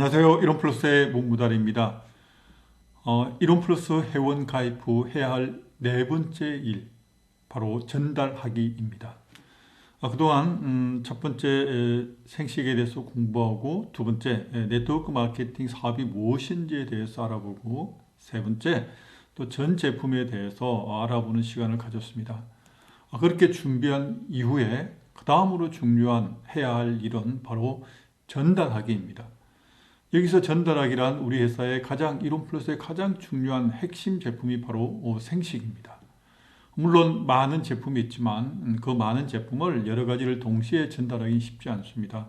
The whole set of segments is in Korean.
안녕하세요. 이론플러스의 문무달입니다. 이론플러스 회원 가입 후 해야 할 네 번째 일, 바로 전달하기입니다. 그동안 첫 번째 생식에 대해서 공부하고, 두 번째 네트워크 마케팅 사업이 무엇인지에 대해서 알아보고, 세 번째 또 전 제품에 대해서 알아보는 시간을 가졌습니다. 그렇게 준비한 이후에 그 다음으로 중요한 해야 할 일은 바로 전달하기입니다. 여기서 전달하기란 우리 회사의 이론플러스의 가장 중요한 핵심 제품이 바로 생식입니다. 물론 많은 제품이 있지만 그 많은 제품을 여러 가지를 동시에 전달하기 쉽지 않습니다.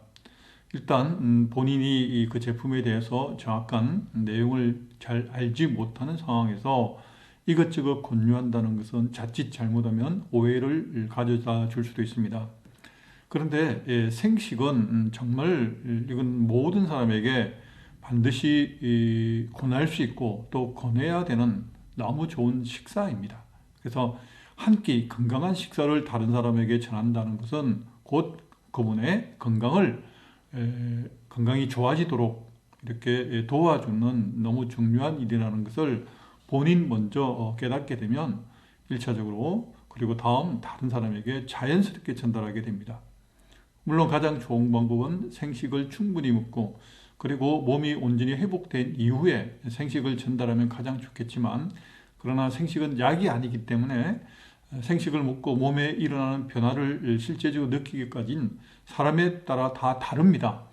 일단 본인이 그 제품에 대해서 정확한 내용을 잘 알지 못하는 상황에서 이것저것 권유한다는 것은 자칫 잘못하면 오해를 가져다 줄 수도 있습니다. 그런데 생식은 정말 이건 모든 사람에게 반드시 권할 수 있고 또 권해야 되는 너무 좋은 식사입니다. 그래서 한 끼 건강한 식사를 다른 사람에게 전한다는 것은 곧 그분의 건강이 좋아지도록 이렇게 도와주는 너무 중요한 일이라는 것을 본인 먼저 깨닫게 되면 1차적으로 그리고 다음 다른 사람에게 자연스럽게 전달하게 됩니다. 물론 가장 좋은 방법은 생식을 충분히 먹고 그리고 몸이 온전히 회복된 이후에 생식을 전달하면 가장 좋겠지만, 그러나 생식은 약이 아니기 때문에 생식을 먹고 몸에 일어나는 변화를 실제적으로 느끼기까지는 사람에 따라 다 다릅니다.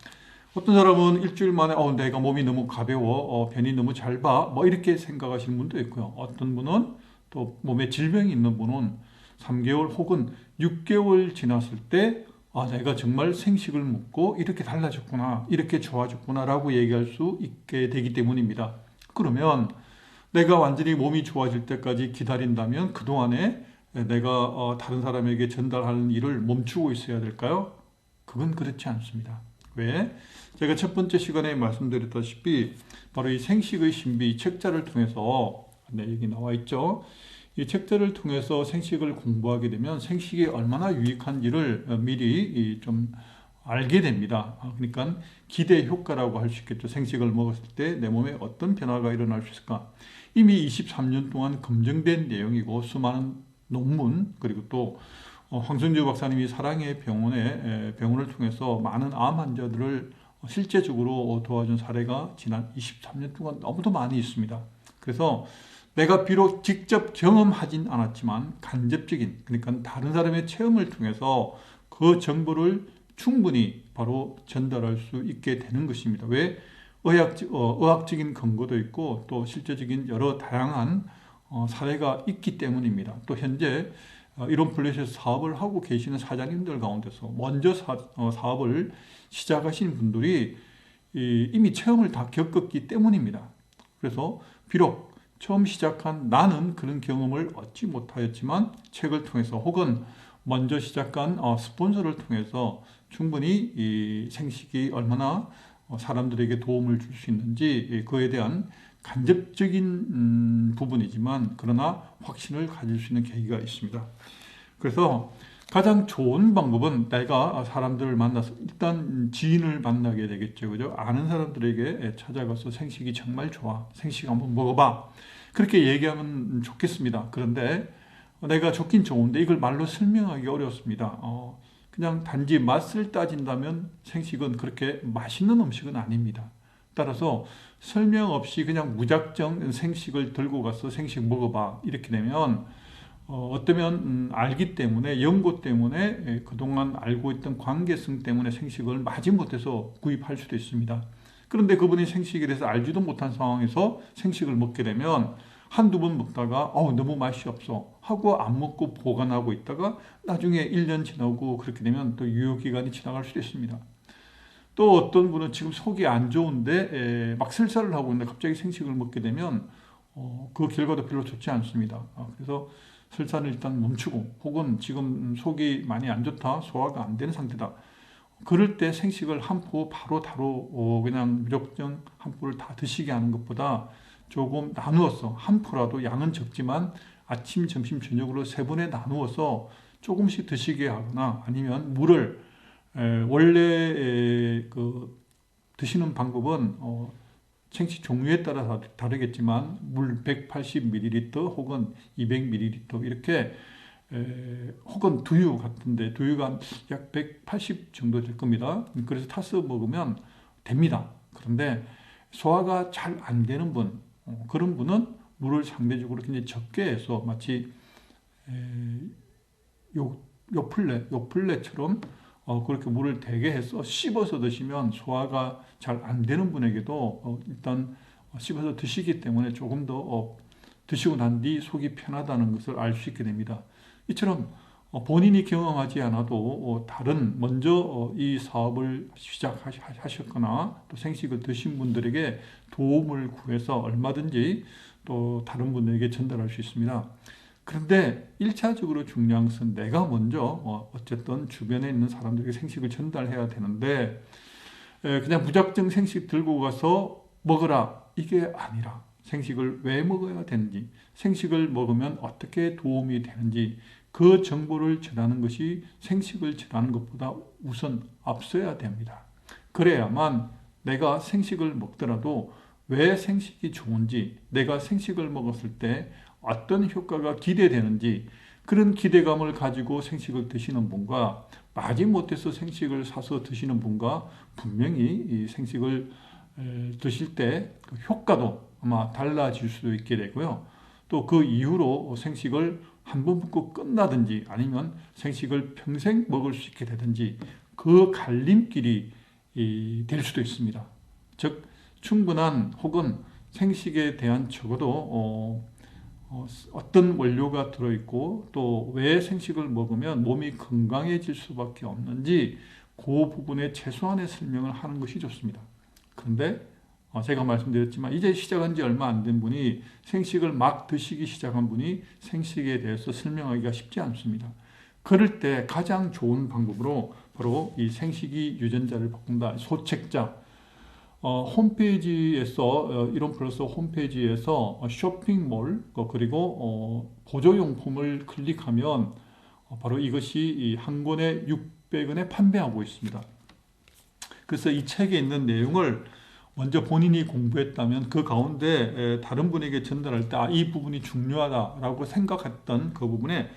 어떤 사람은 일주일 만에 내가 몸이 너무 가벼워, 변이 너무 잘 봐, 뭐 이렇게 생각하시는 분도 있고요. 어떤 분은 또 몸에 질병이 있는 분은 3개월 혹은 6개월 지났을 때 내가 정말 생식을 먹고 이렇게 달라졌구나, 이렇게 좋아졌구나 라고 얘기할 수 있게 되기 때문입니다. 그러면 내가 완전히 몸이 좋아질 때까지 기다린다면 그동안에 내가 다른 사람에게 전달하는 일을 멈추고 있어야 될까요? 그건 그렇지 않습니다. 왜? 제가 첫 번째 시간에 말씀드렸다시피 바로 이 생식의 신비 책자를 통해서, 여기 나와 있죠. 이 책들을 통해서 생식을 공부하게 되면 생식이 얼마나 유익한지를 미리 좀 알게 됩니다. 그러니까 기대 효과라고 할 수 있겠죠. 생식을 먹었을 때 내 몸에 어떤 변화가 일어날 수 있을까. 이미 23년 동안 검증된 내용이고 수많은 논문, 그리고 또 황선주 박사님이 사랑의 병원을 통해서 많은 암 환자들을 실제적으로 도와준 사례가 지난 23년 동안 너무도 많이 있습니다. 그래서 내가 비록 직접 경험하진 않았지만 간접적인, 그러니까 다른 사람의 체험을 통해서 그 정보를 충분히 바로 전달할 수 있게 되는 것입니다. 왜? 의학적인 근거도 있고 또 실제적인 여러 다양한 사례가 있기 때문입니다. 또 현재 이론플러스에서 사업을 하고 계시는 사장님들 가운데서 먼저 사업을 시작하신 분들이 이미 체험을 다 겪었기 때문입니다. 그래서 비록 처음 시작한 나는 그런 경험을 얻지 못하였지만 책을 통해서 혹은 먼저 시작한 스폰서를 통해서 충분히 이 생식이 얼마나 사람들에게 도움을 줄 수 있는지 그에 대한 간접적인 부분이지만 그러나 확신을 가질 수 있는 계기가 있습니다. 그래서 가장 좋은 방법은 내가 사람들을 만나서 일단 지인을 만나게 되겠죠. 그죠? 아는 사람들에게 찾아가서 생식이 정말 좋아, 생식 한번 먹어봐, 그렇게 얘기하면 좋겠습니다. 그런데 내가 좋긴 좋은데 이걸 말로 설명하기 어렵습니다. 그냥 단지 맛을 따진다면 생식은 그렇게 맛있는 음식은 아닙니다. 따라서 설명 없이 그냥 무작정 생식을 들고 가서 생식 먹어봐 이렇게 되면 어쩌면 알기 때문에, 연고 때문에, 그동안 알고 있던 관계성 때문에 생식을 마지못해서 구입할 수도 있습니다. 그런데 그분이 생식에 대해서 알지도 못한 상황에서 생식을 먹게 되면 한두 번 먹다가 너무 맛이 없어 하고 안 먹고 보관하고 있다가 나중에 1년 지나고 그렇게 되면 또 유효기간이 지나갈 수도 있습니다. 또 어떤 분은 지금 속이 안 좋은데 막 설사를 하고 있는데 갑자기 생식을 먹게 되면 그 결과도 별로 좋지 않습니다. 그래서 설사는 일단 멈추고, 혹은 지금 속이 많이 안 좋다, 소화가 안 되는 상태다, 그럴 때 생식을 한 포 바로 그냥 무조건 한 포를 다 드시게 하는 것보다 조금 나누어서, 한 포라도 양은 적지만 아침, 점심, 저녁으로 세 번에 나누어서 조금씩 드시게 하거나, 아니면 물을 원래 그 드시는 방법은 생식 종류에 따라 다르겠지만 물 180ml 혹은 200ml 이렇게 혹은 두유 같은데 두유가 약 180 정도 될 겁니다. 그래서 타서 먹으면 됩니다. 그런데 소화가 잘 안 되는 분, 그런 분은 물을 상대적으로 굉장히 적게 해서 마치 요플레처럼 그렇게 물을 대게 해서 씹어서 드시면 소화가 잘 안 되는 분에게도 일단 씹어서 드시기 때문에 조금 더 드시고 난 뒤 속이 편하다는 것을 알 수 있게 됩니다. 이처럼 본인이 경험하지 않아도 다른 먼저 이 사업을 시작하셨거나 또 생식을 드신 분들에게 도움을 구해서 얼마든지 또 다른 분들에게 전달할 수 있습니다. 그런데 1차적으로 중요한 것은 내가 먼저 어쨌든 주변에 있는 사람들에게 생식을 전달해야 되는데 그냥 무작정 생식 들고 가서 먹어라 이게 아니라 생식을 왜 먹어야 되는지, 생식을 먹으면 어떻게 도움이 되는지 그 정보를 전하는 것이 생식을 전하는 것보다 우선 앞서야 됩니다. 그래야만 내가 생식을 먹더라도 왜 생식이 좋은지, 내가 생식을 먹었을 때 어떤 효과가 기대되는지 그런 기대감을 가지고 생식을 드시는 분과 마지못해서 생식을 사서 드시는 분과 분명히 이 생식을 드실 때 그 효과도 아마 달라질 수도 있게 되고요. 또 그 이후로 생식을 한 번 먹고 끝나든지 아니면 생식을 평생 먹을 수 있게 되든지 그 갈림길이 될 수도 있습니다. 즉 충분한 혹은 생식에 대한 적어도 어떤 원료가 들어있고 또 왜 생식을 먹으면 몸이 건강해질 수밖에 없는지 그 부분에 최소한의 설명을 하는 것이 좋습니다. 그런데 제가 말씀드렸지만 이제 시작한 지 얼마 안 된 분이 생식을 막 드시기 시작한 분이 생식에 대해서 설명하기가 쉽지 않습니다. 그럴 때 가장 좋은 방법으로 바로 이 생식이 유전자를 바꾼다. 소책자. 홈페이지에서 이론 플러스 홈페이지에서 쇼핑몰 그리고 보조용품을 클릭하면 바로 이것이 한 권에 600원에 판매하고 있습니다. 그래서 이 책에 있는 내용을 먼저 본인이 공부했다면 그 가운데 다른 분에게 전달할 때 이 부분이 중요하다라고 생각했던 그 부분에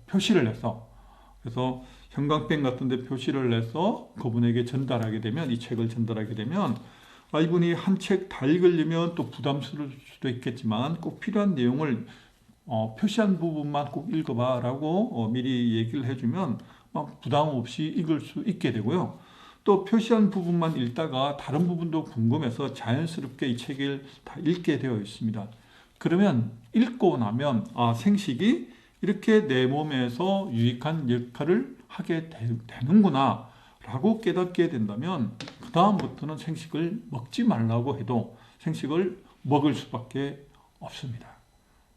표시를 해서 그래서 형광펜 같은 데 표시를 내서 그분에게 전달하게 되면 이 책을 전달하게 되면 이분이 한 책 다 읽으려면 또 부담스러울 수도 있겠지만 꼭 필요한 내용을 표시한 부분만 꼭 읽어봐 라고 미리 얘기를 해주면 부담 없이 읽을 수 있게 되고요. 또 표시한 부분만 읽다가 다른 부분도 궁금해서 자연스럽게 이 책을 다 읽게 되어 있습니다. 그러면 읽고 나면 생식이 이렇게 내 몸에서 유익한 역할을 하게 되는구나 라고 깨닫게 된다면 그 다음부터는 생식을 먹지 말라고 해도 생식을 먹을 수밖에 없습니다.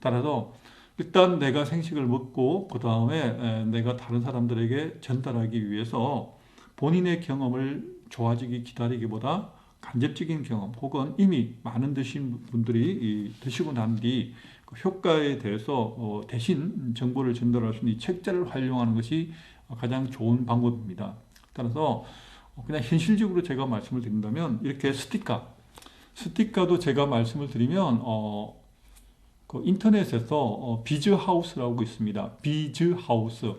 따라서 일단 내가 생식을 먹고 그 다음에 내가 다른 사람들에게 전달하기 위해서 본인의 경험을 좋아지기 기다리기보다 간접적인 경험 혹은 이미 많은 드신 분들이 드시고 난 뒤 그 효과에 대해서 대신 정보를 전달할 수 있는 이 책자를 활용하는 것이 가장 좋은 방법입니다. 따라서 그냥 현실적으로 제가 말씀을 드린다면 이렇게 스티커도 제가 말씀을 드리면 그 인터넷에서 비즈하우스라고 있습니다. 비즈하우스.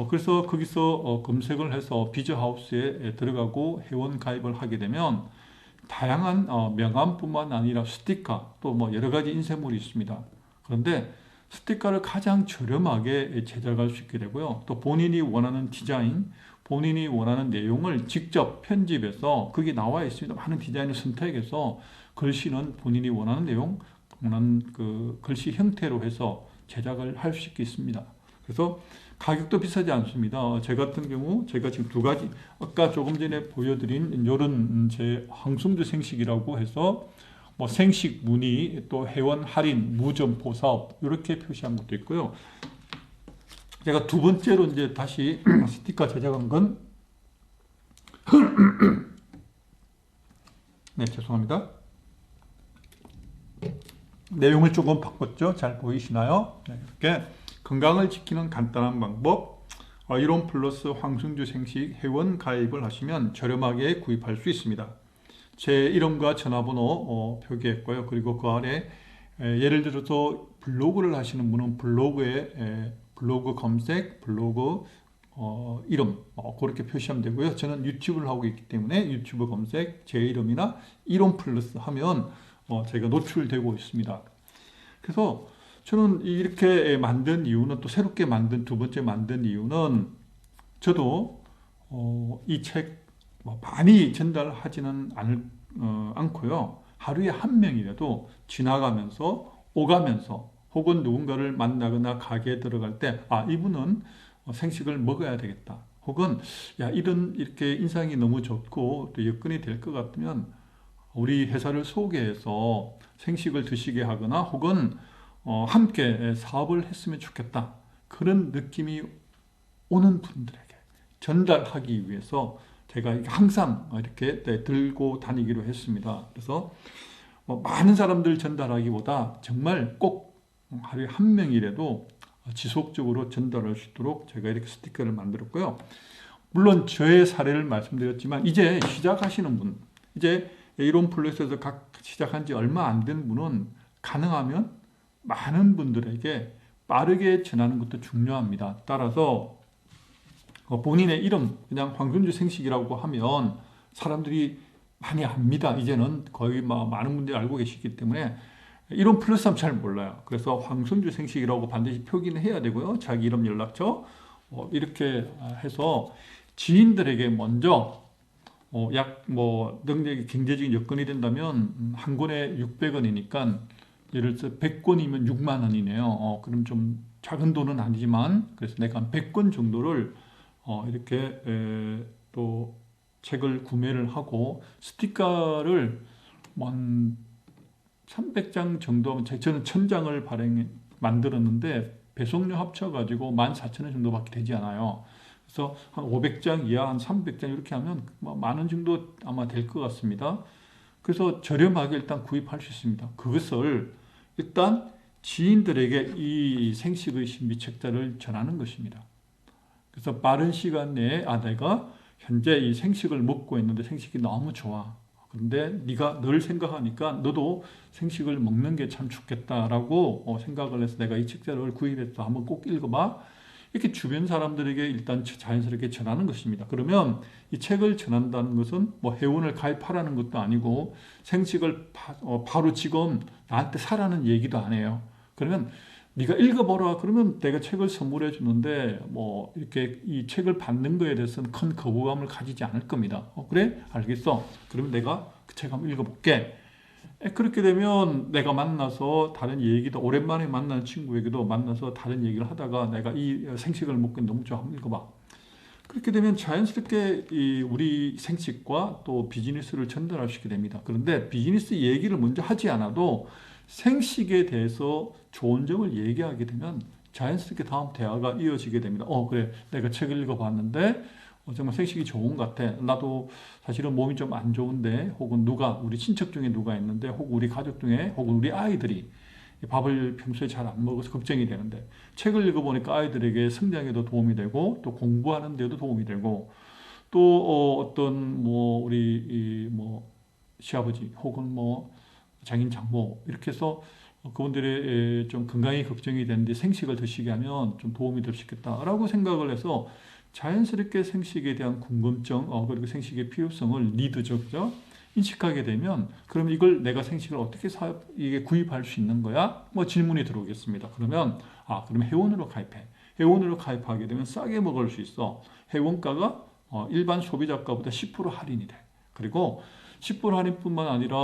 그래서 거기서 검색을 해서 비즈하우스에 들어가고 회원 가입을 하게 되면 다양한 명함뿐만 아니라 스티커 또 뭐 여러 가지 인쇄물이 있습니다. 그런데 스티커를 가장 저렴하게 제작할 수 있게 되고요. 또 본인이 원하는 디자인, 본인이 원하는 내용을 직접 편집해서 거기 나와 있습니다. 많은 디자인을 선택해서 글씨는 본인이 원하는 내용, 원하는 그 글씨 형태로 해서 제작을 할 수 있습니다. 그래서 가격도 비싸지 않습니다. 제 같은 경우 제가 지금 두 가지 아까 조금 전에 보여드린 이런 제 황송주 생식이라고 해서 뭐 생식 문의 또 회원 할인 무점포 사업 이렇게 표시한 것도 있고요. 제가 두 번째로 이제 다시 스티커 제작한 건 네, 죄송합니다. 내용을 조금 바꿨죠. 잘 보이시나요? 네, 이렇게 건강을 지키는 간단한 방법, 이론 플러스 황승주 생식 회원 가입을 하시면 저렴하게 구입할 수 있습니다. 제 이름과 전화번호 표기했고요. 그리고 그 아래 예를 들어서 블로그를 하시는 분은 블로그에 블로그 검색, 블로그 이름 그렇게 표시하면 되고요. 저는 유튜브를 하고 있기 때문에 유튜브 검색, 제 이름이나 이론 플러스 하면 제가 노출되고 있습니다. 그래서 저는 이렇게 만든 이유는, 또 새롭게 만든 두 번째 만든 이유는, 저도 이 책 많이 전달하지는 않고요. 하루에 한 명이라도 지나가면서 오가면서 혹은 누군가를 만나거나 가게에 들어갈 때, 이분은 생식을 먹어야 되겠다, 혹은 야, 이렇게 인상이 너무 좋고 또 여건이 될 것 같으면 우리 회사를 소개해서 생식을 드시게 하거나 혹은 함께 사업을 했으면 좋겠다, 그런 느낌이 오는 분들에게 전달하기 위해서 제가 항상 이렇게 들고 다니기로 했습니다. 그래서 많은 사람들 전달하기보다 정말 꼭 하루에 한 명이라도 지속적으로 전달할 수 있도록 제가 이렇게 스티커를 만들었고요. 물론 저의 사례를 말씀드렸지만 이제 시작하시는 분, 이제 이론 플러스에서 시작한 지 얼마 안 된 분은 가능하면 많은 분들에게 빠르게 전하는 것도 중요합니다. 따라서 본인의 이름 그냥 황승주 생식이라고 하면 사람들이 많이 압니다. 이제는 거의 많은 분들이 알고 계시기 때문에 이름 플러스 하면 잘 몰라요. 그래서 황승주 생식이라고 반드시 표기는 해야 되고요. 자기 이름, 연락처 이렇게 해서 지인들에게 먼저 능력이 경제적인 여건이 된다면 한 권에 600원이니까 예를 들어서 100권이면 6만 원이네요. 그럼 좀 작은 돈은 아니지만, 그래서 내가 한 100권 정도를 이렇게 또 책을 구매를 하고 스티커를 한 300장 정도, 저는 1000장을 만들었는데 배송료 합쳐가지고 14,000원 정도밖에 되지 않아요. 그래서 한 500장 이하, 한 300장 이렇게 하면 만 원 정도 아마 될 것 같습니다. 그래서 저렴하게 일단 구입할 수 있습니다. 그것을 일단 지인들에게 이 생식의 신비책자를 전하는 것입니다. 그래서 빠른 시간 내에 내가 현재 이 생식을 먹고 있는데 생식이 너무 좋아. 그런데 네가 늘 생각하니까 너도 생식을 먹는 게 참 좋겠다라고 생각을 해서 내가 이 책자를 구입해서 한번 꼭 읽어봐. 이렇게 주변 사람들에게 일단 자연스럽게 전하는 것입니다. 그러면 이 책을 전한다는 것은 회원을 가입하라는 것도 아니고 생식을 바로 지금 나한테 사라는 얘기도 안 해요. 그러면 네가 읽어보라 그러면 내가 책을 선물해 주는데 이렇게 이 책을 받는 거에 대해서는 큰 거부감을 가지지 않을 겁니다. 그래? 알겠어. 그러면 내가 그 책 한번 읽어볼게. 그렇게 되면 내가 만나서 다른 얘기도, 오랜만에 만난 친구에게도 만나서 다른 얘기를 하다가 내가 이 생식을 먹고 너무 좋아, 한번 읽어봐. 그렇게 되면 자연스럽게 우리 생식과 또 비즈니스를 전달할 수 있게 됩니다. 그런데 비즈니스 얘기를 먼저 하지 않아도 생식에 대해서 좋은 점을 얘기하게 되면 자연스럽게 다음 대화가 이어지게 됩니다. 그래, 내가 책을 읽어봤는데 정말 생식이 좋은 것 같아. 나도 사실은 몸이 좀 안 좋은데, 혹은 우리 친척 중에 누가 있는데, 혹은 우리 가족 중에, 혹은 우리 아이들이 밥을 평소에 잘 안 먹어서 걱정이 되는데, 책을 읽어보니까 아이들에게 성장에도 도움이 되고, 또 공부하는 데도 도움이 되고, 또 어떤 우리 시아버지, 혹은 장인 장모, 이렇게 해서 그분들의 좀 건강이 걱정이 되는데 생식을 드시게 하면 좀 도움이 될 수 있겠다라고 생각을 해서 자연스럽게 생식에 대한 궁금증, 그리고 생식의 필요성을 그죠? 인식하게 되면, 그럼 이걸 내가 생식을 어떻게 이게 구입할 수 있는 거야? 질문이 들어오겠습니다. 그러면 회원으로 가입해. 회원으로 가입하게 되면 싸게 먹을 수 있어. 회원가가 일반 소비자가보다 10% 할인이 돼. 그리고 10% 할인뿐만 아니라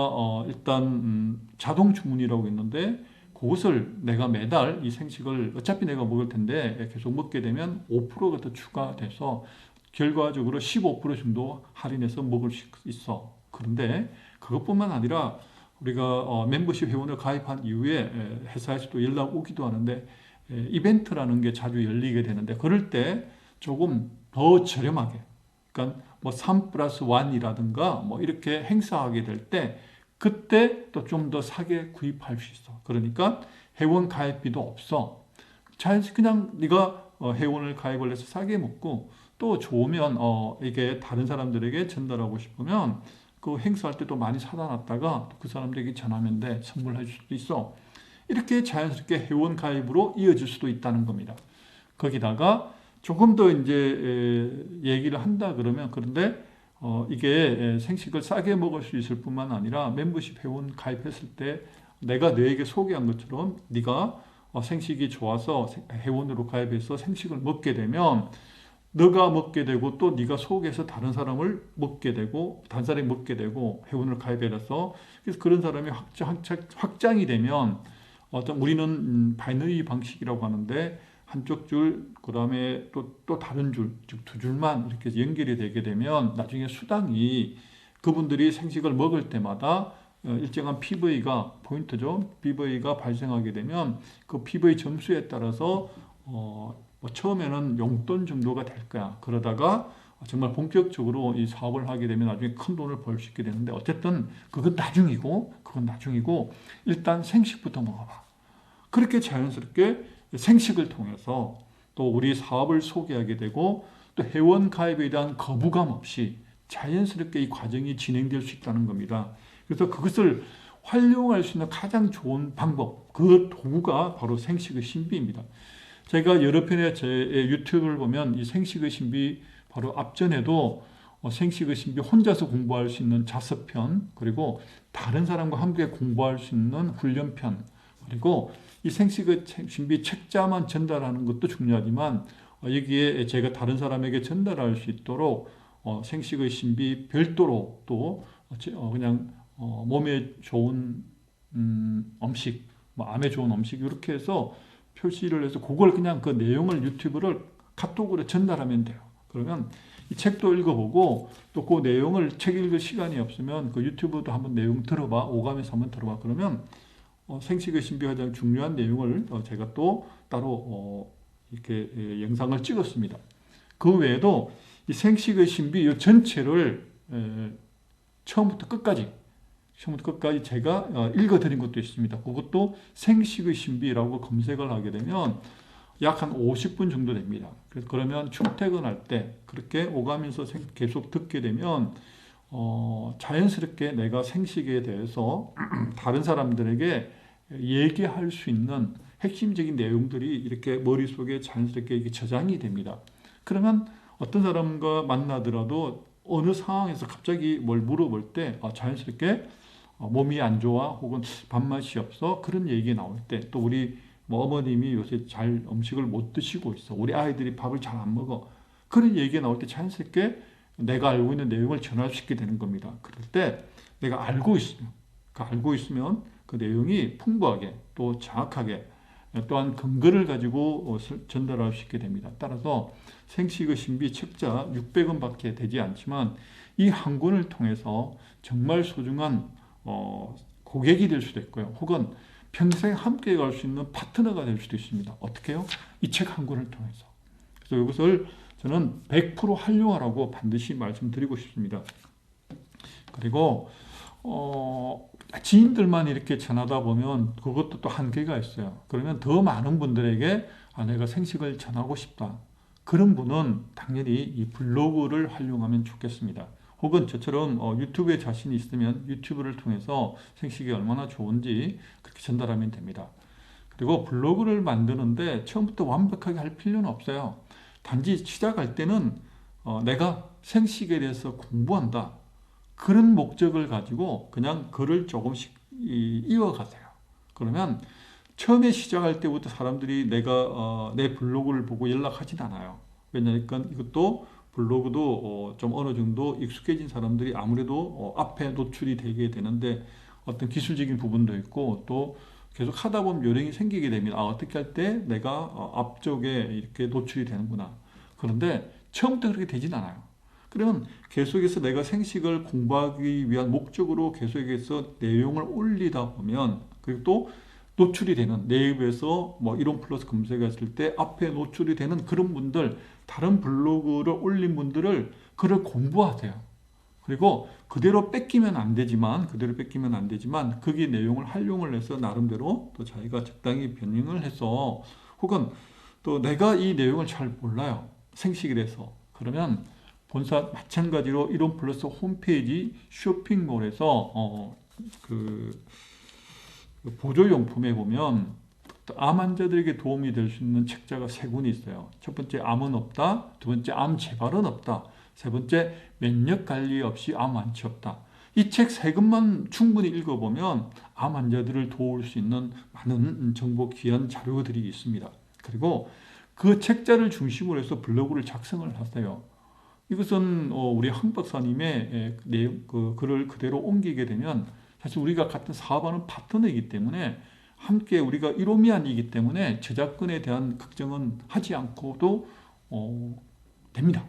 일단 자동 주문이라고 있는데, 그것을 내가 매달 이 생식을 어차피 내가 먹을 텐데 계속 먹게 되면 5%가 더 추가돼서 결과적으로 15% 정도 할인해서 먹을 수 있어. 그런데 그것뿐만 아니라 우리가 멤버십 회원을 가입한 이후에 회사에서 또 연락 오기도 하는데 이벤트라는 게 자주 열리게 되는데, 그럴 때 조금 더 저렴하게, 그러니까 3+1이라든가 이렇게 행사하게 될 때 그때 또 좀 더 싸게 구입할 수 있어. 그러니까 회원 가입비도 없어. 그냥 네가 회원을 가입을 해서 싸게 먹고 또 좋으면 이게 다른 사람들에게 전달하고 싶으면 그 행사할 때 또 많이 사다 놨다가 그 사람들에게 전하면 돼. 선물해 줄 수도 있어. 이렇게 자연스럽게 회원 가입으로 이어질 수도 있다는 겁니다. 거기다가 조금 더 이제 얘기를 한다 그러면 그런데 이게 생식을 싸게 먹을 수 있을 뿐만 아니라 멤버십 회원 가입했을 때 내가 너에게 소개한 것처럼 네가 생식이 좋아서 회원으로 가입해서 생식을 먹게 되면 너가 먹게 되고 또 네가 소개해서 다른 사람을 먹게 되고 다른 사람이 먹게 되고 회원을 가입해서 그래서 그런 사람이 확장이 되면 우리는 바이너리 방식이라고 하는데 한쪽 줄, 그 다음에 또 다른 줄, 즉 두 줄만 이렇게 연결이 되게 되면 나중에 수당이 그분들이 생식을 먹을 때마다 일정한 PV가, 포인트죠. PV가 발생하게 되면 그 PV 점수에 따라서 처음에는 용돈 정도가 될 거야. 그러다가 정말 본격적으로 이 사업을 하게 되면 나중에 큰 돈을 벌 수 있게 되는데 어쨌든 그건 나중이고 일단 생식부터 먹어봐. 그렇게 자연스럽게 생식을 통해서 또 우리 사업을 소개하게 되고 또 회원 가입에 대한 거부감 없이 자연스럽게 이 과정이 진행될 수 있다는 겁니다. 그래서 그것을 활용할 수 있는 가장 좋은 방법, 그 도구가 바로 생식의 신비입니다. 제가 여러 편의 제 유튜브를 보면 이 생식의 신비 바로 앞전에도 생식의 신비 혼자서 공부할 수 있는 자습편, 그리고 다른 사람과 함께 공부할 수 있는 훈련편, 그리고 이 생식의 신비 책자만 전달하는 것도 중요하지만 여기에 제가 다른 사람에게 전달할 수 있도록 생식의 신비 별도로 또 그냥 몸에 좋은 음식, 암에 좋은 음식 이렇게 해서 표시를 해서 그걸 그냥 그 내용을 유튜브를 카톡으로 전달하면 돼요. 그러면 이 책도 읽어보고 또 그 내용을 책 읽을 시간이 없으면 그 유튜브도 한번 내용 들어봐. 오감에서 한번 들어봐. 그러면 생식의 신비 가장 중요한 내용을 제가 또 따로 이렇게 영상을 찍었습니다. 그 외에도 이 생식의 신비 이 전체를 처음부터 끝까지 제가 읽어드린 것도 있습니다. 그것도 생식의 신비라고 검색을 하게 되면 약 한 50분 정도 됩니다. 그래서 그러면 출퇴근할 때 그렇게 오가면서 계속 듣게 되면 자연스럽게 내가 생식에 대해서 다른 사람들에게 얘기할 수 있는 핵심적인 내용들이 이렇게 머릿속에 자연스럽게 이렇게 저장이 됩니다. 그러면 어떤 사람과 만나더라도 어느 상황에서 갑자기 뭘 물어볼 때 자연스럽게 몸이 안 좋아 혹은 밥맛이 없어 그런 얘기 나올 때 또 우리 어머님이 요새 잘 음식을 못 드시고 있어 우리 아이들이 밥을 잘 안 먹어 그런 얘기가 나올 때 자연스럽게 내가 알고 있는 내용을 전달시키게 되는 겁니다. 그럴 때 내가 알고 있으면 그 내용이 풍부하게 또 정확하게 또한 근거를 가지고 전달할 수 있게 됩니다. 따라서 생식의 신비 책자 600원밖에 되지 않지만 이 한 권을 통해서 정말 소중한 고객이 될 수도 있고요. 혹은 평생 함께 갈 수 있는 파트너가 될 수도 있습니다. 어떻게 해요? 이 책 한 권을 통해서. 그래서 이것을 저는 100% 활용하라고 반드시 말씀드리고 싶습니다. 그리고 지인들만 이렇게 전하다 보면 그것도 또 한계가 있어요. 그러면 더 많은 분들에게 내가 생식을 전하고 싶다. 그런 분은 당연히 이 블로그를 활용하면 좋겠습니다. 혹은 저처럼 유튜브에 자신이 있으면 유튜브를 통해서 생식이 얼마나 좋은지 그렇게 전달하면 됩니다. 그리고 블로그를 만드는데 처음부터 완벽하게 할 필요는 없어요. 단지 시작할 때는 내가 생식에 대해서 공부한다. 그런 목적을 가지고 그냥 글을 조금씩 이어가세요. 그러면 처음에 시작할 때부터 사람들이 내 블로그를 보고 연락하진 않아요. 왜냐하면 이것도 블로그도 좀 어느 정도 익숙해진 사람들이 아무래도 앞에 노출이 되게 되는데 어떤 기술적인 부분도 있고 또 계속 하다 보면 요령이 생기게 됩니다. 어떻게 할 때 내가 앞쪽에 이렇게 노출이 되는구나. 그런데 처음부터 그렇게 되진 않아요. 그러면 계속해서 내가 생식을 공부하기 위한 목적으로 계속해서 내용을 올리다 보면 그리고 또 노출이 되는 네이버에서 이론 플러스 검색했을 때 앞에 노출이 되는 그런 분들 다른 블로그를 올린 분들을 글을 공부하세요. 그리고 그대로 뺏기면 안 되지만 거기 내용을 활용을 해서 나름대로 또 자기가 적당히 변형을 해서 혹은 또 내가 이 내용을 잘 몰라요. 생식이라서. 그러면 본사 마찬가지로 이론 플러스 홈페이지 쇼핑몰에서 그 보조용품에 보면 암 환자들에게 도움이 될 수 있는 책자가 세 권이 있어요. 첫 번째, 암은 없다. 두 번째, 암 재발은 없다. 세 번째, 면역 관리 없이 암 완치 없다. 이 책 세 권만 충분히 읽어보면 암 환자들을 도울 수 있는 많은 정보 귀한 자료들이 있습니다. 그리고 그 책자를 중심으로 해서 블로그를 작성을 하세요. 이것은 우리 황 박사님의 그 글을 그대로 옮기게 되면 사실 우리가 같은 사업하는 파트너이기 때문에 함께 우리가 일호미안이기 때문에 저작권에 대한 걱정은 하지 않고도 됩니다.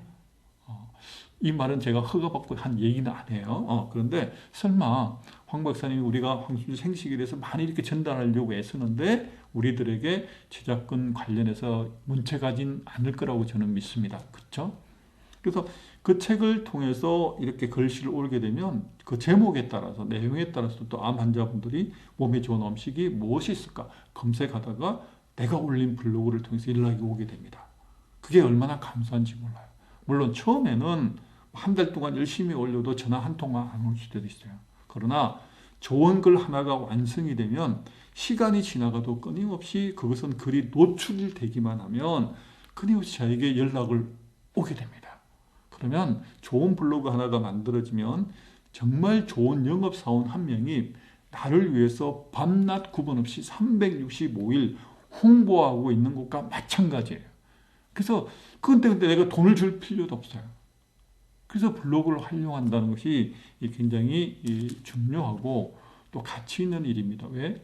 이 말은 제가 허가받고 한 얘기는 아니에요. 그런데 설마 황 박사님이 우리가 황순주 생식에 대해서 많이 이렇게 전달하려고 애쓰는데 우리들에게 저작권 관련해서 문제가진 않을 거라고 저는 믿습니다. 그렇죠? 그래서 그 책을 통해서 이렇게 글씨를 올게 되면 그 제목에 따라서 내용에 따라서 또 암 환자분들이 몸에 좋은 음식이 무엇이 있을까 검색하다가 내가 올린 블로그를 통해서 연락이 오게 됩니다. 그게 얼마나 감사한지 몰라요. 물론 처음에는 한 달 동안 열심히 올려도 전화 한 통만 안 올 수도 있어요. 그러나 좋은 글 하나가 완성이 되면 시간이 지나가도 끊임없이 그것은 글이 노출되기만 하면 끊임없이 저에게 연락을 오게 됩니다. 그러면 좋은 블로그 하나가 만들어지면 정말 좋은 영업사원 한 명이 나를 위해서 밤낮 구분 없이 365일 홍보하고 있는 것과 마찬가지예요. 그래서 근데 내가 돈을 줄 필요도 없어요. 그래서 블로그를 활용한다는 것이 굉장히 중요하고 또 가치 있는 일입니다. 왜?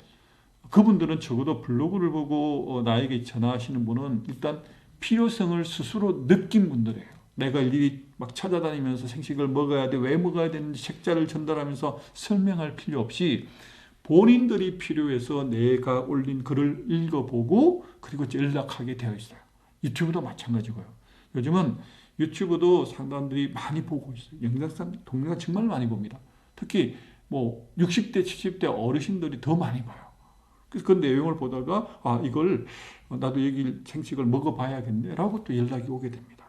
그분들은 적어도 블로그를 보고 나에게 전화하시는 분은 일단 필요성을 스스로 느낀 분들이에요. 내가 일일이 막 찾아다니면서 생식을 먹어야 돼, 왜 먹어야 되는지 책자를 전달하면서 설명할 필요 없이 본인들이 필요해서 내가 올린 글을 읽어보고 그리고 연락하게 되어 있어요. 유튜브도 마찬가지고요. 요즘은 유튜브도 상당들이 많이 보고 있어요. 영상 동영상 정말 많이 봅니다. 특히 뭐 60대, 70대 어르신들이 더 많이 봐요. 그래서 그 내용을 보다가 이걸 나도 여기 생식을 먹어봐야겠네 라고 또 연락이 오게 됩니다.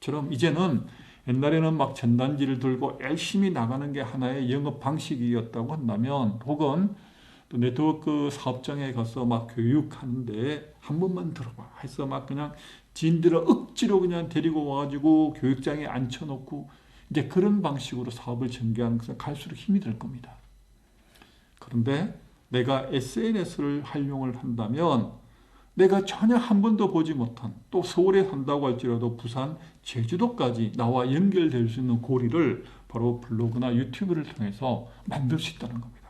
처럼 이제는 옛날에는 막 전단지를 들고 열심히 나가는 게 하나의 영업 방식이었다고 한다면 혹은 또 네트워크 사업장에 가서 막 교육하는데 한 번만 들어봐 해서 막 그냥 지인들을 억지로 그냥 데리고 와가지고 교육장에 앉혀놓고 이제 그런 방식으로 사업을 전개하는 것은 갈수록 힘이 들 겁니다. 그런데 내가 SNS를 활용을 한다면 내가 전혀 한 번도 보지 못한 또 서울에 산다고 할지라도 부산, 제주도까지 나와 연결될 수 있는 고리를 바로 블로그나 유튜브를 통해서 만들 수 있다는 겁니다.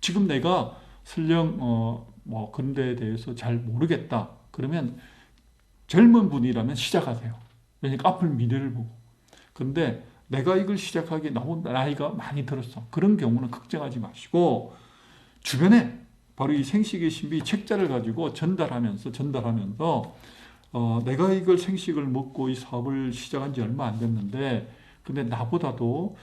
지금 내가 설령 뭐 그런 데에 대해서 잘 모르겠다. 그러면 젊은 분이라면 시작하세요. 왜냐하면 앞을 미래를 보고. 그런데 내가 이걸 시작하기에 너무 나이가 많이 들었어. 그런 경우는 걱정하지 마시고 주변에 바로 이 생식의 신비 책자를 가지고 전달하면서 내가 이걸 생식을 먹고 이 사업을 시작한 지 얼마 안 됐는데 근데 나보다도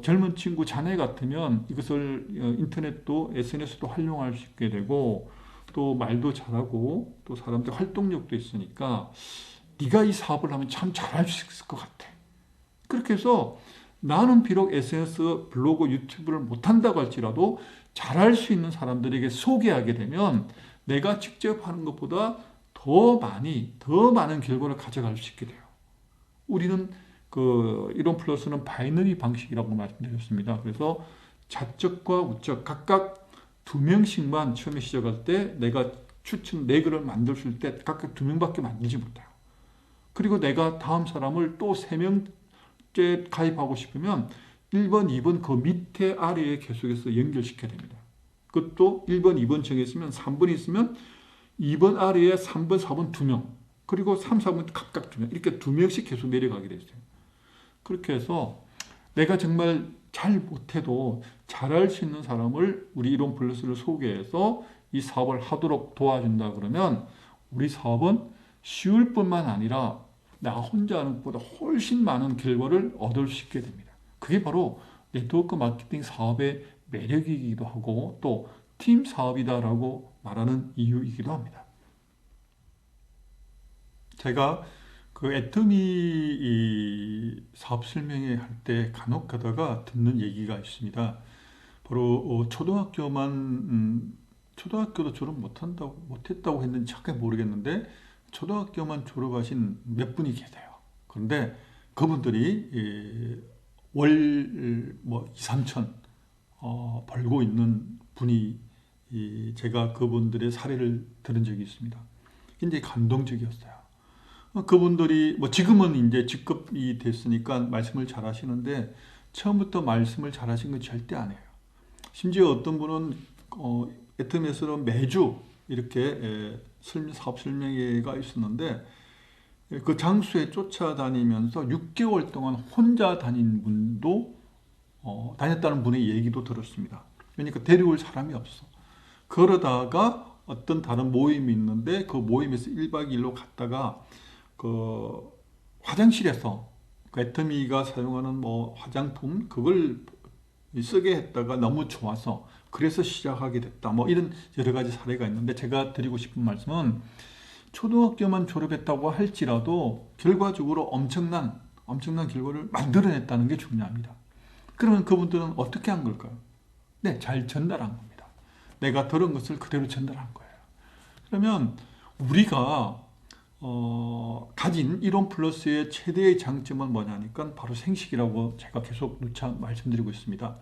젊은 친구 자네 같으면 이것을 인터넷도 SNS도 활용할 수 있게 되고 또 말도 잘하고 또 사람들 활동력도 있으니까 네가 이 사업을 하면 참 잘할 수 있을 것 같아. 그렇게 해서 나는 비록 SNS, 블로그, 유튜브를 못한다고 할지라도 잘할 수 있는 사람들에게 소개하게 되면 내가 직접 하는 것보다 더 많은 결과를 가져갈 수 있게 돼요. 우리는 이론 플러스는 바이너리 방식이라고 말씀드렸습니다. 그래서 좌측과 우측 각각 2명씩만 처음에 시작할 때 내가 추천 4글을 만들 때 각각 2명밖에 만들지 못해요. 그리고 내가 다음 사람을 또 3명째 가입하고 싶으면 1번, 2번 그 밑에 아래에 계속해서 연결시켜야 됩니다. 그것도 1번, 2번 정했으면 3번이 있으면 2번 아래에 3번, 4번 2명 그리고 3, 4번 각각 2명 이렇게 2명씩 계속 내려가게 돼 있어요. 그렇게 해서 내가 정말 잘 못해도 잘할 수 있는 사람을 우리 이론 플러스를 소개해서 이 사업을 하도록 도와준다 그러면 우리 사업은 쉬울 뿐만 아니라 나 혼자 하는 것보다 훨씬 많은 결과를 얻을 수 있게 됩니다. 그게 바로 네트워크 마케팅 사업의 매력이기도 하고 또 팀 사업이다라고 말하는 이유이기도 합니다. 제가 그 애터미 이 사업 설명회 할 때 간혹 가다가 듣는 얘기가 있습니다. 바로 초등학교도 졸업 못했다고 했는지 잠깐 모르겠는데 초등학교만 졸업하신 몇 분이 계세요. 그런데 그분들이 월 2, 3천 벌고 있는 분이 제가 그분들의 사례를 들은 적이 있습니다. 굉장히 감동적이었어요. 그분들이 뭐 지금은 이제 직급이 됐으니까 말씀을 잘 하시는데 처음부터 말씀을 잘 하신 건 절대 아니에요. 심지어 어떤 분은 애터미에서는 매주 이렇게 사업 설명회가 있었는데 그 장소에 쫓아다니면서 6개월 동안 혼자 다닌 분도 다녔다는 분의 얘기도 들었습니다. 그러니까 데려올 사람이 없어. 그러다가 어떤 다른 모임이 있는데 그 모임에서 1박 2일로 갔다가 그 화장실에서 그 애터미가 사용하는 뭐 화장품 그걸 쓰게 했다가 너무 좋아서 그래서 시작하게 됐다. 뭐 이런 여러 가지 사례가 있는데 제가 드리고 싶은 말씀은 초등학교만 졸업했다고 할지라도 결과적으로 엄청난 결과를 만들어냈다는 게 중요합니다. 그러면 그분들은 어떻게 한 걸까요? 네, 잘 전달한 겁니다. 내가 들은 것을 그대로 전달한 거예요. 그러면 우리가 가진 이론 플러스의 최대의 장점은 뭐냐니까 바로 생식이라고 제가 계속 누차 말씀드리고 있습니다.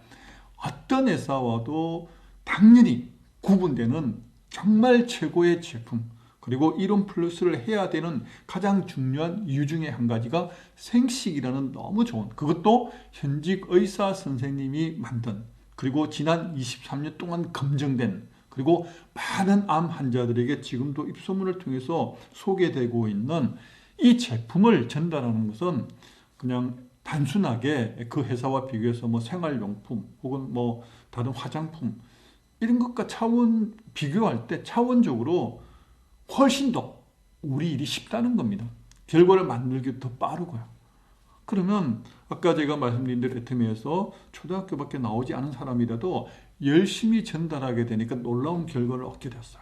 어떤 회사와도 당연히 구분되는 정말 최고의 제품 그리고 이론 플러스를 해야 되는 가장 중요한 이유 중에 한 가지가 생식이라는 너무 좋은 그것도 현직 의사 선생님이 만든 그리고 지난 23년 동안 검증된 그리고 많은 암 환자들에게 지금도 입소문을 통해서 소개되고 있는 이 제품을 전달하는 것은 그냥 단순하게 그 회사와 비교해서 뭐 생활용품 혹은 뭐 다른 화장품 이런 것과 비교할 때 차원적으로 훨씬 더 우리 일이 쉽다는 겁니다. 결과를 만들기 더 빠르고요. 그러면 아까 제가 말씀드린 대로 애터미에서 초등학교밖에 나오지 않은 사람이라도 열심히 전달하게 되니까 놀라운 결과를 얻게 됐어요.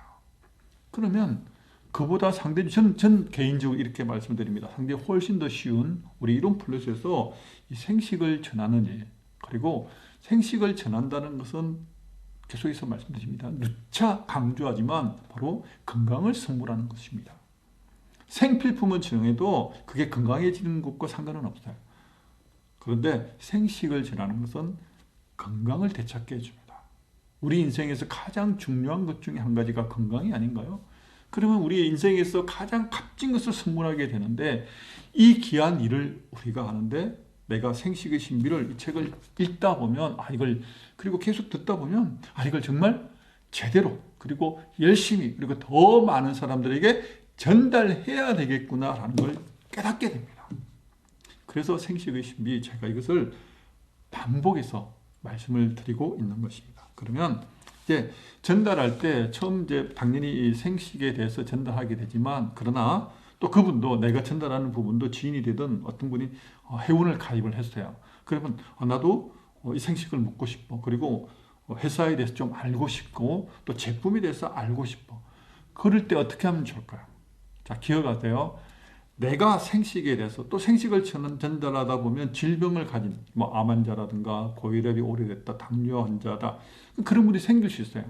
그러면 그보다 상당히 전 개인적으로 이렇게 말씀드립니다. 상당히 훨씬 더 쉬운 우리 이론 플러스에서 이 생식을 전하는 일 그리고 생식을 전한다는 것은 계속해서 말씀드립니다. 누차 강조하지만 바로 건강을 선물하는 것입니다. 생필품은 정해도 그게 건강해지는 것과 상관은 없어요. 그런데 생식을 전하는 것은 건강을 되찾게 해줍니다. 우리 인생에서 가장 중요한 것 중에 한 가지가 건강이 아닌가요? 그러면 우리 인생에서 가장 값진 것을 선물하게 되는데 이 귀한 일을 우리가 하는데 내가 생식의 신비를 이 책을 읽다 보면 그리고 계속 듣다 보면 이걸 정말 제대로 그리고 열심히 그리고 더 많은 사람들에게 전달해야 되겠구나라는 걸 깨닫게 됩니다. 그래서 생식의 신비 제가 이것을 반복해서 말씀을 드리고 있는 것입니다. 그러면 이제 전달할 때 처음 이제 당연히 이 생식에 대해서 전달하게 되지만 그러나 또 그분도 내가 전달하는 부분도 지인이 되든 어떤 분이 회원을 가입을 했어요. 그러면 나도 이 생식을 묻고 싶어. 그리고 회사에 대해서 좀 알고 싶고 또 제품에 대해서 알고 싶어. 그럴 때 어떻게 하면 좋을까요? 자, 기억하세요. 내가 생식에 대해서 또 생식을 전달하다 보면 질병을 가진 뭐 암 환자라든가 고혈압이 오래됐다, 당뇨 환자다 그런 분이 생길 수 있어요.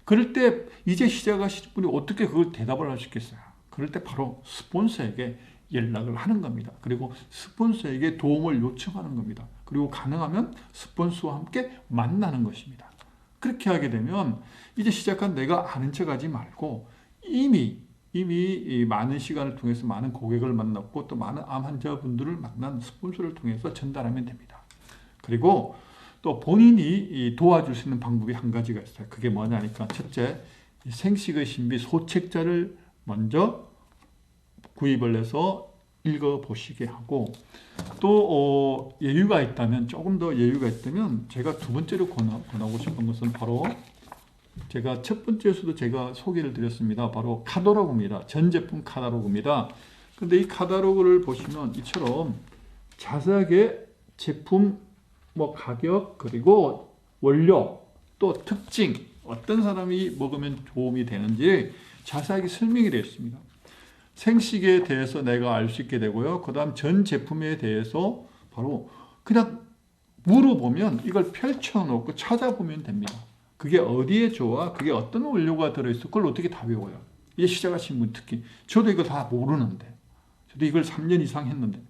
그럴 때 이제 시작하실 분이 어떻게 그걸 대답을 할 수 있겠어요? 그럴 때 바로 스폰서에게 연락을 하는 겁니다. 그리고 스폰서에게 도움을 요청하는 겁니다. 그리고 가능하면 스폰서와 함께 만나는 것입니다. 그렇게 하게 되면 이제 시작한 내가 아는 척하지 말고 이미 많은 시간을 통해서 많은 고객을 만났고 또 많은 암 환자분들을 만난 스폰서를 통해서 전달하면 됩니다. 그리고 또 본인이 도와줄 수 있는 방법이 한 가지가 있어요. 그게 뭐냐니까 첫째, 생식의 신비 소책자를 먼저 구입을 해서 읽어보시게 하고 또 여유가 있다면 조금 더 여유가 있다면 제가 두 번째로 권하고 싶은 것은 바로 제가 첫 번째에서도 제가 소개를 드렸습니다. 바로 카탈로그입니다. 전 제품 카탈로그입니다. 근데 이 카탈로그를 보시면 이처럼 자세하게 제품 뭐 가격 그리고 원료 또 특징 어떤 사람이 먹으면 도움이 되는지 자세하게 설명이 되어 있습니다. 생식에 대해서 내가 알 수 있게 되고요. 그 다음 전 제품에 대해서 바로 그냥 물어보면 이걸 펼쳐놓고 찾아보면 됩니다. 그게 어디에 좋아? 그게 어떤 원료가 들어있어? 그걸 어떻게 다 외워요? 이제 시작하신 분 특히. 저도 이거 다 모르는데. 저도 이걸 3년 이상 했는데.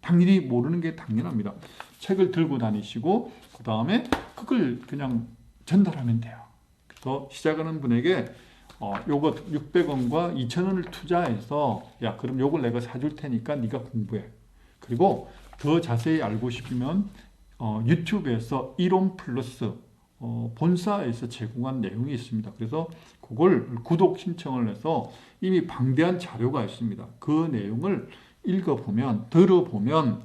당연히 모르는 게 당연합니다. 책을 들고 다니시고 그 다음에 그걸 그냥 전달하면 돼요. 그래서 시작하는 분에게 요거 600원과 2,000원을 투자해서 야 그럼 요걸 내가 사줄 테니까 네가 공부해. 그리고 더 자세히 알고 싶으면 유튜브에서 이론 플러스 본사에서 제공한 내용이 있습니다. 그래서 그걸 구독 신청을 해서 이미 방대한 자료가 있습니다. 그 내용을 읽어보면 들어보면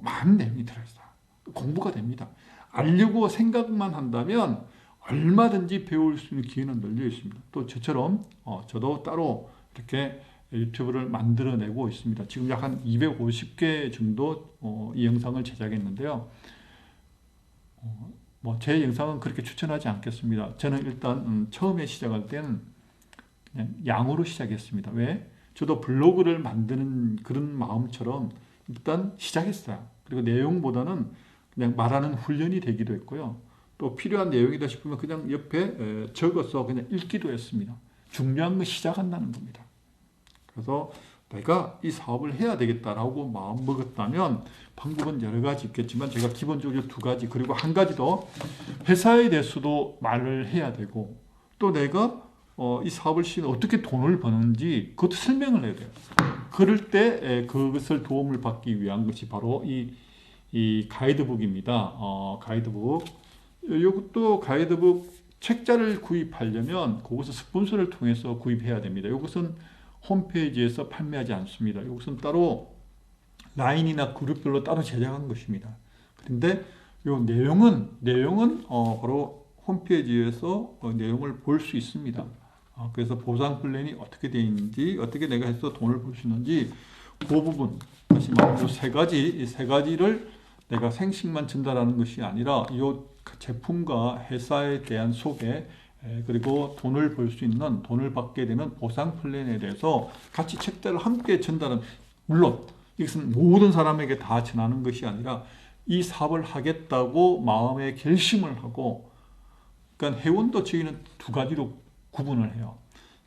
많은 내용이 들어있어요. 공부가 됩니다. 알려고 생각만 한다면 얼마든지 배울 수 있는 기회는 널려 있습니다. 또 저처럼 저도 따로 이렇게 유튜브를 만들어내고 있습니다. 지금 약 한 250개 정도 이 영상을 제작했는데요. 제 영상은 그렇게 추천하지 않겠습니다. 저는 일단 처음에 시작할 때는 그냥 양으로 시작했습니다. 왜? 저도 블로그를 만드는 그런 마음처럼 일단 시작했어요. 그리고 내용보다는 그냥 말하는 훈련이 되기도 했고요. 또 필요한 내용이다 싶으면 그냥 옆에 적어서 그냥 읽기도 했습니다. 중요한 건 시작한다는 겁니다. 그래서 내가 이 사업을 해야 되겠다라고 마음 먹었다면 방법은 여러 가지 있겠지만 제가 기본적으로 2가지 그리고 한 가지 더 회사에 대해서도 말을 해야 되고 또 내가 이 사업을 시작해 어떻게 돈을 버는지 그것도 설명을 해야 돼요. 그럴 때 그것을 도움을 받기 위한 것이 바로 이 가이드북입니다. 가이드북. 이것도 가이드북 책자를 구입하려면 그것은 스폰서를 통해서 구입해야 됩니다. 이것은 홈페이지에서 판매하지 않습니다. 이것은 따로 라인이나 그룹별로 따로 제작한 것입니다. 그런데 이 내용은 바로 홈페이지에서 내용을 볼 수 있습니다. 그래서 보상 플랜이 어떻게 되어 있는지, 어떻게 내가 해서 돈을 벌 수 있는지 그 부분, 다시 말하면 이 세 가지를 내가 생식만 전달하는 것이 아니라 이 제품과 회사에 대한 소개 그리고 돈을 벌 수 있는, 돈을 받게 되는 보상 플랜에 대해서 같이 책자를 함께 전달하는, 물론 이것은 모든 사람에게 다 전하는 것이 아니라 이 사업을 하겠다고 마음의 결심을 하고, 그러니까 회원도 저희는 2가지로 구분을 해요.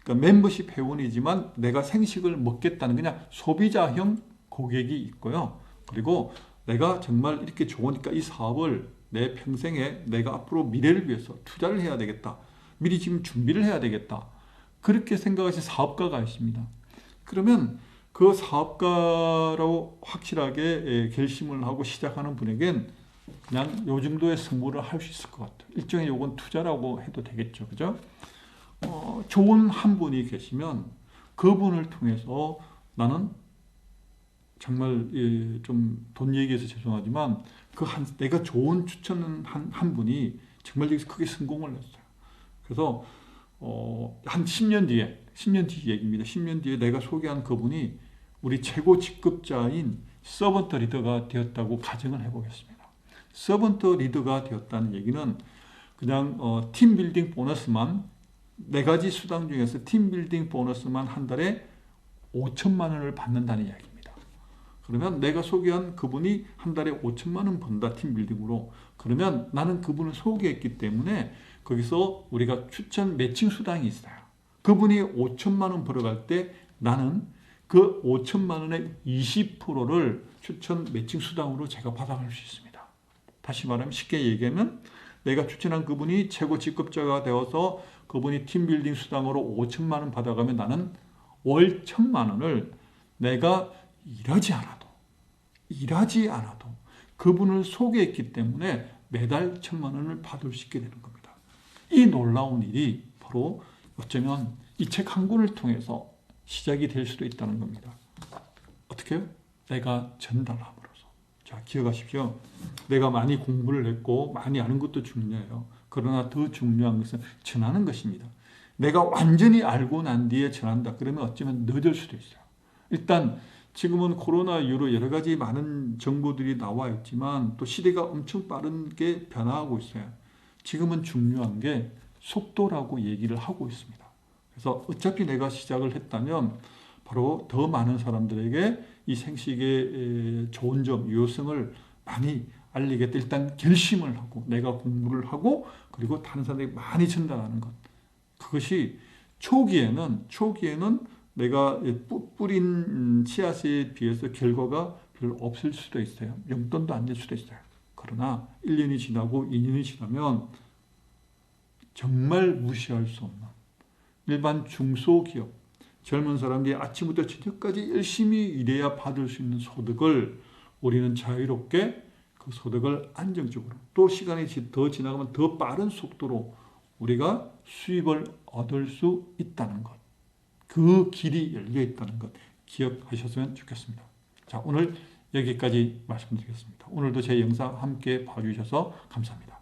그러니까 멤버십 회원이지만 내가 생식을 먹겠다는 그냥 소비자형 고객이 있고요. 그리고 내가 정말 이렇게 좋으니까 이 사업을 내 평생에 내가 앞으로 미래를 위해서 투자를 해야 되겠다. 미리 지금 준비를 해야 되겠다. 그렇게 생각하신 사업가가 있습니다. 그러면 그 사업가로 확실하게 결심을 하고 시작하는 분에겐 그냥 요 정도의 승부를 할 수 있을 것 같아요. 일종의 요건 투자라고 해도 되겠죠. 그죠? 좋은 한 분이 계시면 그분을 통해서 나는 정말 좀 돈 얘기해서 죄송하지만 내가 좋은 추천한 한 분이 정말 여기서 크게 성공을 했어요. 그래서 한 10년 뒤 얘기입니다. 10년 뒤에 내가 소개한 그분이 우리 최고 직급자인 서번트 리더가 되었다고 가정을 해보겠습니다. 서번트 리더가 되었다는 얘기는 그냥 팀빌딩 보너스만 4가지 수당 중에서 팀빌딩 보너스만 한 달에 5천만 원을 받는다는 이야기입니다. 그러면 내가 소개한 그분이 한 달에 5천만 원 번다, 팀빌딩으로. 그러면 나는 그분을 소개했기 때문에 거기서 우리가 추천 매칭 수당이 있어요. 그분이 5천만 원 벌어갈 때 나는 그 5천만 원의 20%를 추천 매칭 수당으로 제가 받아갈 수 있습니다. 다시 말하면 쉽게 얘기하면 내가 추천한 그분이 최고 직급자가 되어서 그분이 팀빌딩 수당으로 5천만 원 받아가면 나는 월 1,000만 원을 내가 일하지 않아도 그분을 소개했기 때문에 매달 1,000만 원을 받을 수 있게 되는 겁니다. 이 놀라운 일이 바로 어쩌면 이 책 한 권을 통해서 시작이 될 수도 있다는 겁니다. 어떻게 해요? 내가 전달함으로써. 자, 기억하십시오. 내가 많이 공부를 했고 많이 아는 것도 중요해요. 그러나 더 중요한 것은 전하는 것입니다. 내가 완전히 알고 난 뒤에 전한다. 그러면 어쩌면 늦을 수도 있어요. 일단 지금은 코로나 이후로 여러 가지 많은 정보들이 나와 있지만 또 시대가 엄청 빠르게 변화하고 있어요. 지금은 중요한 게 속도라고 얘기를 하고 있습니다. 그래서 어차피 내가 시작을 했다면 바로 더 많은 사람들에게 이 생식의 좋은 점, 유효성을 많이 알리겠다. 일단 결심을 하고 내가 공부를 하고 그리고 다른 사람들에게 많이 전달하는 것. 그것이 초기에는 내가 뿌린 씨앗에 비해서 결과가 별로 없을 수도 있어요. 용돈도 안 될 수도 있어요. 그러나 1년이 지나고 2년이 지나면 정말 무시할 수 없는 일반 중소기업, 젊은 사람들이 아침부터 저녁까지 열심히 일해야 받을 수 있는 소득을 우리는 자유롭게 그 소득을 안정적으로 또 시간이 더 지나가면 더 빠른 속도로 우리가 수입을 얻을 수 있다는 것. 그 길이 열려 있다는 것 기억하셨으면 좋겠습니다. 자, 오늘 여기까지 말씀드리겠습니다. 오늘도 제 영상 함께 봐주셔서 감사합니다.